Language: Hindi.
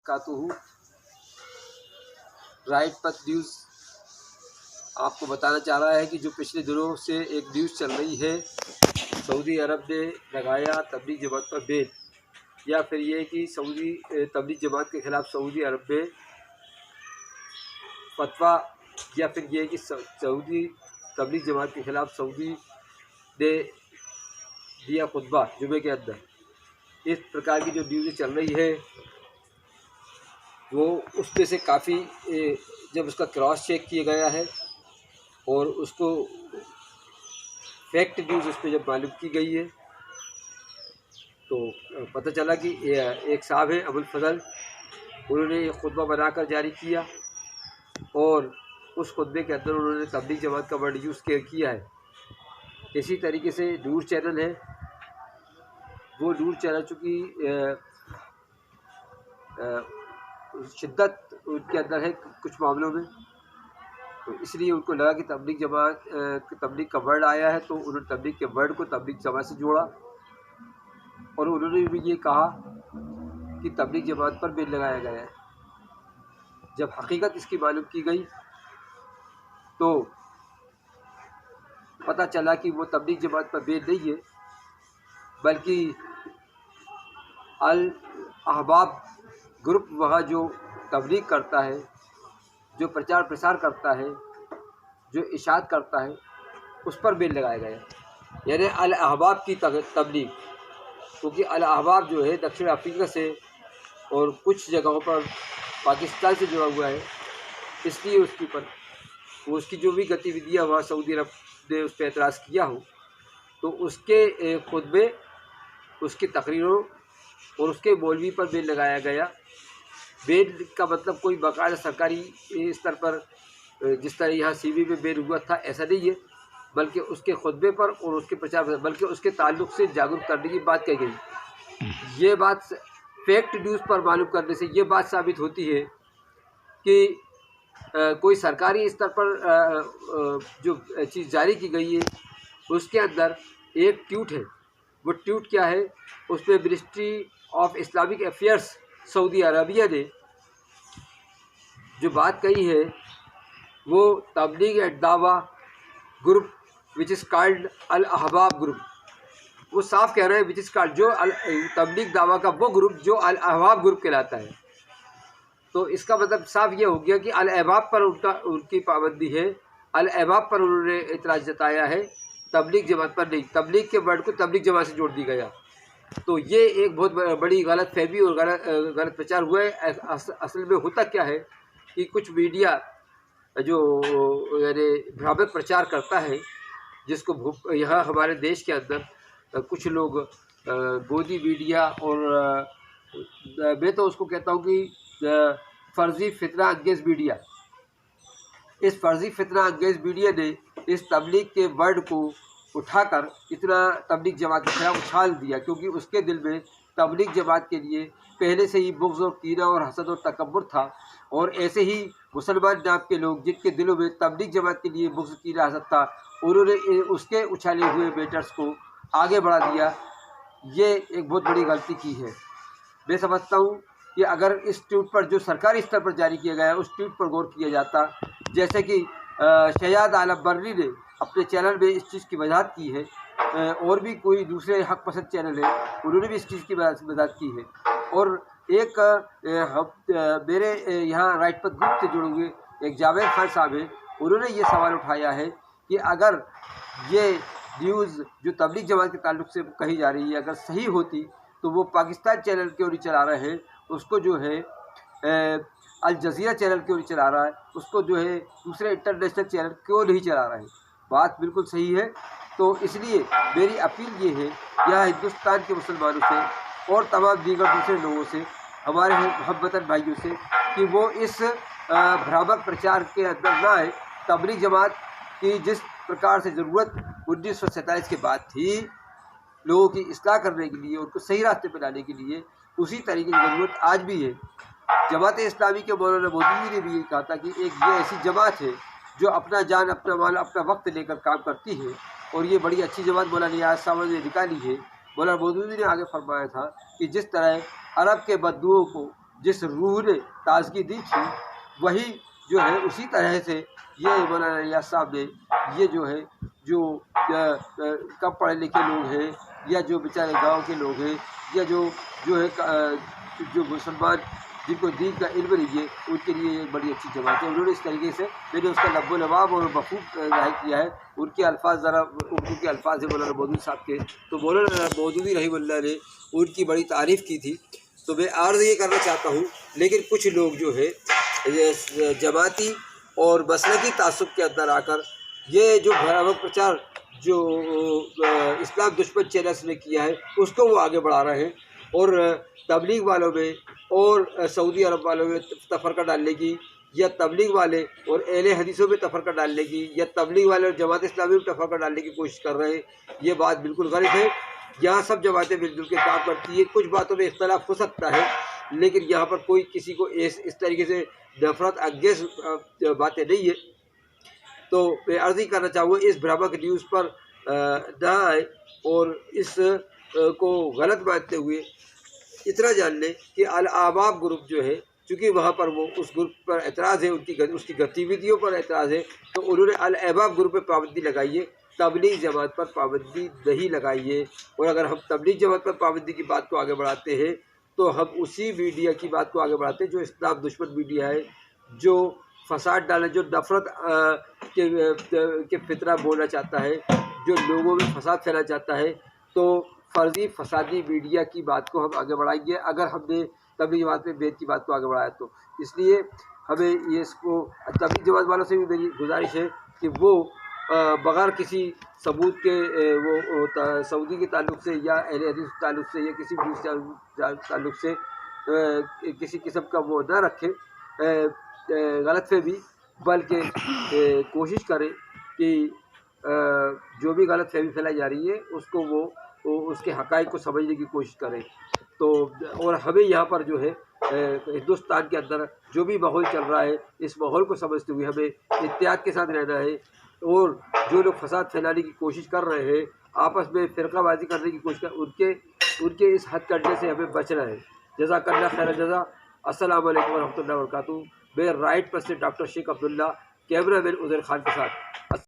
वबरकातुहू। राइट पथ न्यूज़ आपको बताना चाह रहा है कि जो पिछले दिनों से एक न्यूज़ चल रही है, सऊदी अरब ने लगाया तबलीग जमात पर बैन, या फिर ये कि सऊदी तबलीग जमात के ख़िलाफ़ सऊदी अरब में फतवा, या फिर ये कि सऊदी तबलीग जमात के ख़िलाफ़ सऊदी ने दिया खुतबा जुमे के अंदर। इस प्रकार की जो न्यूज़ें चल रही है वो उसमें से काफ़ी जब उसका क्रॉस चेक किया गया है और उसको फैक्ट न्यूज़ उस पर जब मालूम की गई है तो पता चला कि एक साहब है अबुल फजल, उन्होंने ये खुतबा बनाकर जारी किया और उस खुतबे के अंदर उन्होंने तबलीग जमात का वर्ड यूज़ किया है। इसी तरीके से नूर चैनल है, वो नूर चैनल चूँकि शिद्दत उनके अंदर है कुछ मामलों में, तो इसलिए उनको लगा कि तबलीग जमात तबलीग का वर्ड आया है, तो उन्होंने तबलीग के वर्ड को तबलीग जमात से जोड़ा और उन्होंने भी ये कहा कि तबलीग जमात पर बैन लगाया गया है। जब हकीकत इसकी मालूम की गई तो पता चला कि वो तबलीग जमात पर बैन नहीं है, बल्कि अल अहबाब ग्रुप वहाँ जो तबलीग करता है, जो प्रचार प्रसार करता है, जो इशाअत करता है, उस पर बैन लगाया गया। यानी अल अहबाब की तबलीग, क्योंकि अल अहबाब जो है दक्षिण अफ्रीका से और कुछ जगहों पर पाकिस्तान से जुड़ा हुआ है, इसलिए उसके ऊपर उसकी जो भी गतिविधियाँ वहाँ सऊदी अरब ने उस पर एतराज़ किया हो, तो उसके खुतबे, उसकी तकरीरों और उसके मौलवी पर बैन लगाया गया। बैन का मतलब कोई बाकायदा सरकारी स्तर पर जिस तरह यहाँ सीबी में बैन हुआ था ऐसा नहीं है, बल्कि उसके खुतबे पर और उसके प्रचार, बल्कि उसके ताल्लुक़ से जागरूक करने की बात कही गई। ये बात फैक्ट न्यूज़ पर मालूम करने से ये बात साबित होती है कि कोई सरकारी स्तर पर जो चीज़ जारी की गई है उसके अंदर एक ट्वीट है। वो ट्वीट क्या है, उस पर ministry of Islamic affairs Saudi Arabia ने जो बात कही है वो तबलीग एंड दावा ग्रुप विच इज़ कॉल्ड अल अहबाब ग्रुप, वो साफ कह रहे हैं विच इज़ कॉल्ड, जो तबलीग दावा का वो ग्रुप जो अल अहबाब ग्रुप कहलाता है। तो इसका मतलब साफ ये हो गया कि अल अहबाब पर उनकी पाबंदी है, अल अहबाब पर उन्होंने इतराज़ जताया है, तबलीग जमात पर नहीं। तबलीग के वर्ड को तबलीग जमात से जोड़ दिया गया। तो ये एक बहुत बड़ी गलत फहमी और गलत प्रचार हुआ है। असल में होता क्या है कि कुछ मीडिया जो यानी भ्रामक प्रचार करता है, जिसको यहाँ हमारे देश के अंदर कुछ लोग गोदी मीडिया और मैं तो उसको कहता हूँ कि फर्जी फितना अंगेज़ मीडिया, इस फर्जी फितना अंगेज़ मीडिया ने इस तबलीग के वर्ड को उठाकर इतना तबलीग जमात के खिलाफ उछाल दिया, क्योंकि उसके दिल में तबलीग जमात के लिए पहले से ही बुग़्ज़ और कीना और हसद और तकब्बुर था। और ऐसे ही मुसलमान नाम के लोग जिनके दिलों में तबलीग जमात के लिए बुग़्ज़ कीना हसद था, उन्होंने उसके उछाले हुए मैटर्स को आगे बढ़ा दिया। ये एक बहुत बड़ी गलती की है। मैं समझता हूँ कि अगर इस ट्वीट पर जो सरकारी स्तर पर जारी किया गया है उस ट्वीट पर गौर किया जाता, जैसे कि शहजाद आलम बर्री ने अपने चैनल में इस चीज़ की वजाहत की है, और भी कोई दूसरे हक पसंद चैनल है उन्होंने भी इस चीज़ की वजाहत की है, और एक मेरे यहाँ राइट पथ ग्रुप से जुड़े हुए एक जावेद खान साहब हैं, उन्होंने ये सवाल उठाया है कि अगर ये न्यूज़ जो तबलीग जमात के ताल्लुक़ से कही जा रही है अगर सही होती तो वो पाकिस्तान चैनल क्यों नहीं चला रहे हैं, उसको जो है अल जज़ीरा चैनल क्यों नहीं चला रहा है, उसको जो है दूसरे इंटरनेशनल चैनल क्यों नहीं चला रहे हैं। बात बिल्कुल सही है। तो इसलिए मेरी अपील ये है यहाँ हिंदुस्तान के मुसलमानों से और तमाम दीगर दूसरे लोगों से, हमारे हमवतन भाइयों से, कि वो इस भ्रामक प्रचार के अंदर ना आए। तबलीग जमात की जिस प्रकार से ज़रूरत 1947 के बाद थी लोगों की इस्लाह करने के लिए, उनको सही रास्ते पर लाने के लिए, उसी तरीके की ज़रूरत आज भी है। जमात इस्लामी के मौलाना मौदूदी ने भी ये कहा था कि एक ये ऐसी जमात है जो अपना जान, अपना माल, अपना वक्त लेकर काम करती है, और ये बड़ी अच्छी जमात मौलाना नियाज़ साहब ने निकाली है। मौलाना मौदूदी ने आगे फरमाया था कि जिस तरह अरब के बद्दुओं को जिस रूह ने ताजगी दी थी वही जो है उसी तरह से ये मौलाना रियाज साहब ने ये जो है जो कम पढ़े लिखे लोग हैं या जो बेचारे गांव के लोग हैं या जो है जो मुसलमान जिनको दीन का इल्म नहीं है उनके लिए एक बड़ी अच्छी जमात है। उन्होंने इस तरीके से मैंने उसका लब्बो लबाब और मफहूम ज़ाहिर किया है। उनके अल्फाज ज़रा उर्दू के अल्फाज है मौलाना मौदूदी साहब के, तो मौलाना मौदूदी रहीमुल्लाह ने उनकी बड़ी तारीफ़ की थी। तो मैं अर्ज़ ये करना चाहता हूँ, लेकिन कुछ लोग जो है जमाती और मसलकी तासुब के अंदर आकर ये जो भयावह प्रचार जो इस्लाम दुश्मन चैनल्स ने किया है उसको वो आगे बढ़ा रहे हैं और तबलीग वालों में और सऊदी अरब वालों में तफरका डालने की, या तबलीग वाले और अहले हदीसों में तफरका डालने की, या तबलीग वाले और जमात इस्लामी में तफरका डालने की कोशिश कर रहे हैं। ये बात बिल्कुल गलत है। यहाँ सब जमातें मिलजुल के काम करती है। कुछ बातों में इख्तलाफ हो सकता है, लेकिन यहाँ पर कोई किसी को इस तरीके से नफरत अंगेज बातें नहीं है। तो मैं अर्ज़ी करना चाहूँगा इस भ्रामक न्यूज़ पर ना आए और इस को गलत मानते हुए इतना जान लें कि अल अहबाब ग्रुप जो है, चूँकि वहाँ पर वो उस ग्रुप पर एतराज़ है, उसकी गतिविधियों पर एतराज़ है, तो उन्होंने अल अहबाब ग्रुप पर पाबंदी लगाई है, तबलीग जमात पर पाबंदी नहीं लगाई है। और अगर हम तबलीग जमात पर पाबंदी की बात को आगे बढ़ाते हैं तो हम उसी मीडिया की बात को आगे बढ़ाते हैं जो इस्लाम दुश्मन मीडिया है, जो फसाद डाले, जो नफरत के फितरा बोलना चाहता है, जो लोगों में फसाद फैलाना चाहता है। तो फर्जी फसादी मीडिया की बात को हम आगे बढ़ाएंगे अगर हमने तबलीग जमात में बेत की बात को आगे बढ़ाया तो। इसलिए हमें ये इसको तबलीग जमात वालों से भी मेरी गुजारिश है कि वो बग़ैर किसी सबूत के वो सऊदी के ताल्लुक़ से या अहले हदीस के ताल्लुक़ से या किसी भी ताल्लुक़ से किसी किस्म का वो न रखें गलतफ़हमी, बल्कि कोशिश करें कि जो भी गलतफ़हमी फैलाई जा रही है उसको वो उसके हक़ाइक़ को समझने की कोशिश करें। तो और हमें यहाँ पर जो है हिंदुस्तान के अंदर जो भी माहौल चल रहा है, इस माहौल को समझते हुए हमें एहतियात के साथ रहना है। और जो लोग फसाद फैलाने की कोशिश कर रहे हैं, आपस में फ़िरक़ाबाज़ी करने की कोशिश कर, उनके इस हद करने से हमें बचना है। जज़ाकल्लाह खैर जज़ा। अस्सलामु अलैकुम व रहमतुल्लाहि व बरकातुहू। मैं राइट पर से doctor Sheikh Abdullah, camera man Uzair Khan के साथ।